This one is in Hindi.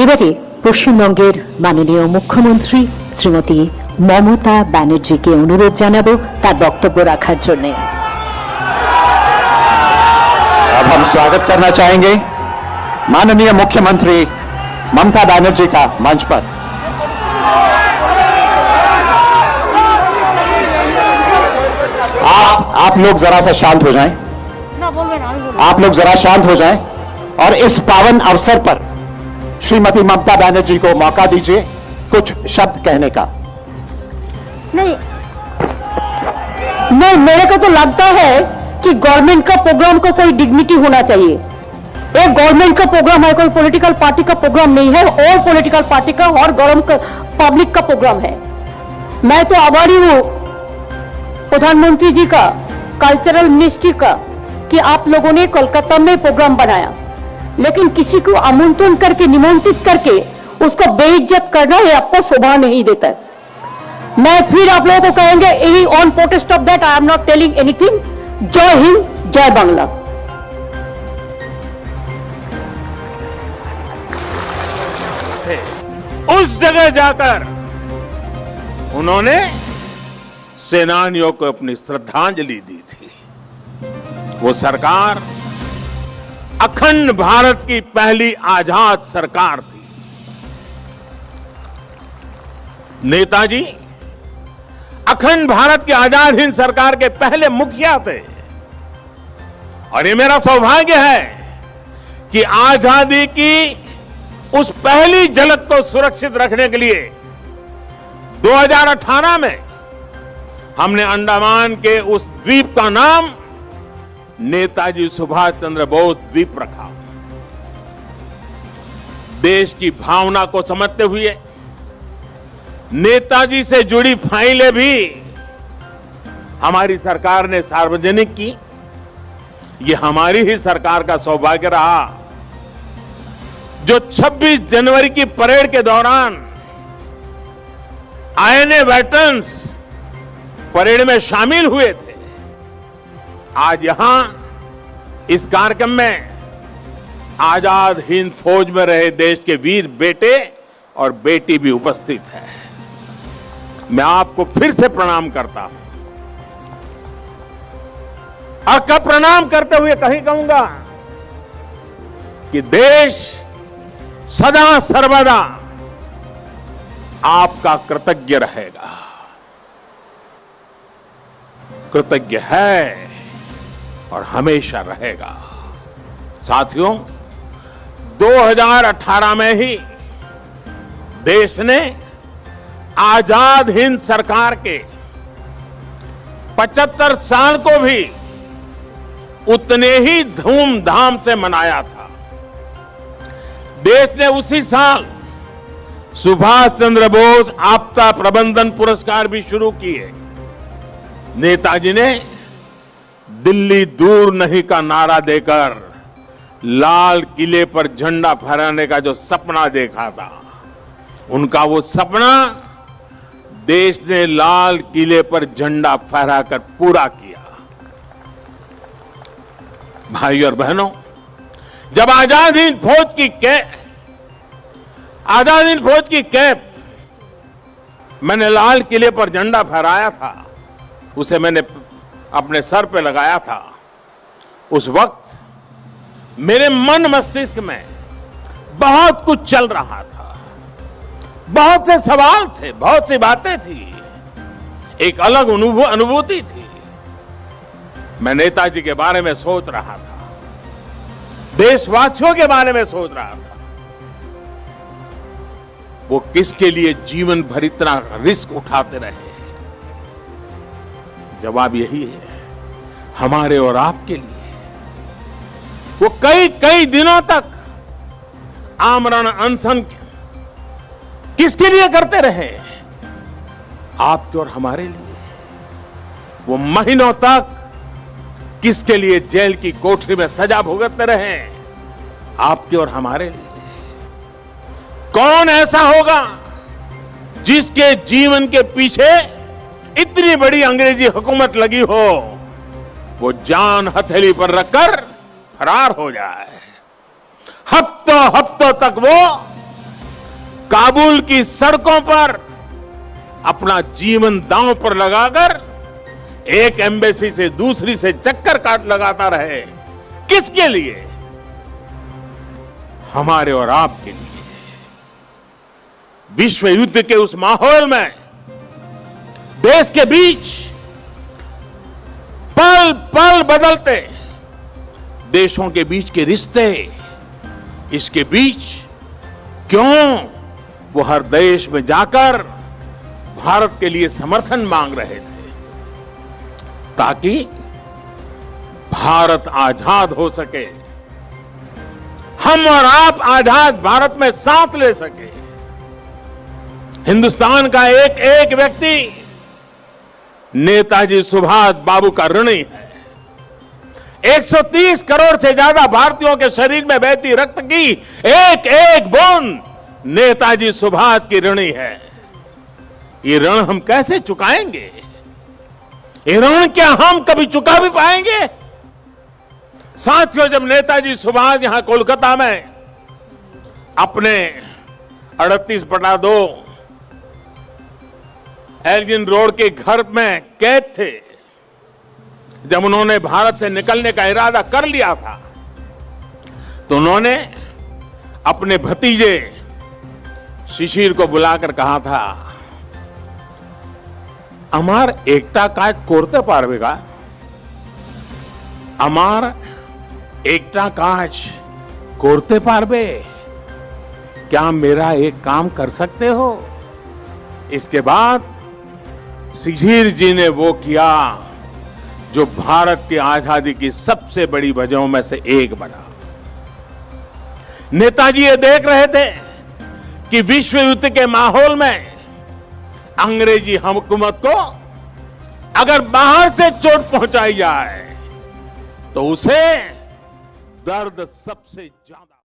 এবারে পশ্চিমবঙ্গের মাননীয় মুখ্যমন্ত্রী শ্রীমতী মমতা ব্যানার্জিকে অনুরোধ জানাবো তার বক্তব্য রাখার জন্য। अब हम स्वागत करना चाहेंगे माननीय मुख्यमंत्री ममता बनर्जी का मंच पर। आप लोग जरा सा शांत हो जाएं। आप लोग जरा शांत हो जाएं और इस पावन अवसर पर श्रीमती ममता बनर्जी को मौका दीजिए कुछ शब्द कहने का। नहीं, मेरे को तो लगता है कि गवर्नमेंट का प्रोग्राम को कोई डिग्निटी होना चाहिए। एक गवर्नमेंट का प्रोग्राम है, कोई पॉलिटिकल पार्टी का प्रोग्राम नहीं है, और पॉलिटिकल पार्टी का और पब्लिक का प्रोग्राम है। मैं तो आभारी हूं प्रधानमंत्री जी का, कल्चरल मिनिस्ट्री का, कि आप लोगों ने कोलकाता में प्रोग्राम बनाया, लेकिन किसी को आमंत्रण करके, निमंत्रित करके उसको बेइज्जत करना ये आपको शोभा नहीं देता है। मैं फिर आप लोगों को कहेंगे, यही on protest of that I am not telling anything. जय हिंद, जय बांग्ला। उस जगह जाकर उन्होंने सेनानियों को अपनी श्रद्धांजलि दी थी। वो सरकार अखंड भारत की पहली आजाद सरकार थी। नेताजी अखंड भारत की आजाद हिंद सरकार के पहले मुखिया थे, और ये मेरा सौभाग्य है कि आजादी की उस पहली झलक को सुरक्षित रखने के लिए 2018 में हमने अंडमान के उस द्वीप का नाम नेताजी सुभाष चंद्र बोस द्वीप रखा। देश की भावना को समझते हुए नेताजी से जुड़ी फाइलें भी हमारी सरकार ने सार्वजनिक की। ये हमारी ही सरकार का सौभाग्य रहा जो 26 जनवरी की परेड के दौरान आईएनए वेटरन्स परेड में शामिल हुए थे। आज यहां इस कार्यक्रम में आजाद हिंद फौज में रहे देश के वीर बेटे और बेटी भी उपस्थित है। मैं आपको फिर से प्रणाम करता हूं, और कब प्रणाम करते हुए कहीं कहूंगा कि देश सदा सर्वदा आपका कृतज्ञ रहेगा, कृतज्ञ है और हमेशा रहेगा। साथियों, 2018 में ही देश ने आजाद हिंद सरकार के 75 साल को भी उतने ही धूमधाम से मनाया था। देश ने उसी साल सुभाष चंद्र बोस आपदा प्रबंधन पुरस्कार भी शुरू किए। नेताजी ने दिल्ली दूर नहीं का नारा देकर लाल किले पर झंडा फहराने का जो सपना देखा था, उनका वो सपना देश ने लाल किले पर झंडा फहराकर पूरा किया। भाई और बहनों, जब आजाद हिंद फौज की कैप मैंने लाल किले पर झंडा फहराया था, उसे मैंने अपने सर पे लगाया था, उस वक्त मेरे मन मस्तिष्क में बहुत कुछ चल रहा था। बहुत से सवाल थे, बहुत सी बातें थी, एक अलग अनुभूति थी। मैं नेताजी के बारे में सोच रहा था, देशवासियों के बारे में सोच रहा था। वो किसके लिए जीवन भर इतना रिस्क उठाते रहे? जवाब यही है, हमारे और आपके लिए। वो कई दिनों तक आमरण अनशन किसके लिए करते रहे? आपके और हमारे लिए। वो महीनों तक किसके लिए जेल की कोठरी में सजा भुगतते रहे? आपके और हमारे लिए। कौन ऐसा होगा जिसके जीवन के पीछे इतनी बड़ी अंग्रेजी हुकूमत लगी हो, वो जान हथेली पर रखकर फरार हो जाए? हफ्तों हफ्तों तक वो काबुल की सड़कों पर अपना जीवन दांव पर लगाकर एक एम्बेसी से दूसरी से चक्कर काट लगाता रहे। किसके लिए? हमारे और आपके लिए। विश्व युद्ध के उस माहौल में देश के बीच पल पल बदलते देशों के बीच के रिश्ते, इसके बीच क्यों वो हर देश में जाकर भारत के लिए समर्थन मांग रहे थे, ताकि भारत आजाद हो सके, हम और आप आजाद भारत में साथ ले सके। हिंदुस्तान का एक एक व्यक्ति नेताजी सुभाष बाबू का ऋणी है। 130 करोड़ से ज्यादा भारतीयों के शरीर में बहती रक्त की एक एक बूंद नेताजी सुभाष की ऋणी है। ये ऋण हम कैसे चुकाएंगे? ये ऋण क्या हम कभी चुका भी पाएंगे? साथियों, जब नेताजी सुभाष यहां कोलकाता में अपने 38/2 एल्गिन रोड के घर में कैद थे, जब उन्होंने भारत से निकलने का इरादा कर लिया था, तो उन्होंने अपने भतीजे शिशिर को बुलाकर कहा था, अमार एकता काज कोरते पारबेगा, अमार एकता काज कोरते पारबे, क्या मेरा एक काम कर सकते हो? इसके बाद शिशिर जी ने वो किया जो भारत की आजादी की सबसे बड़ी वजहों में से एक बना। नेताजी ये देख रहे थे कि विश्व युद्ध के माहौल में अंग्रेजी हुकूमत को अगर बाहर से चोट पहुंचाई जाए तो उसे दर्द सबसे ज्यादा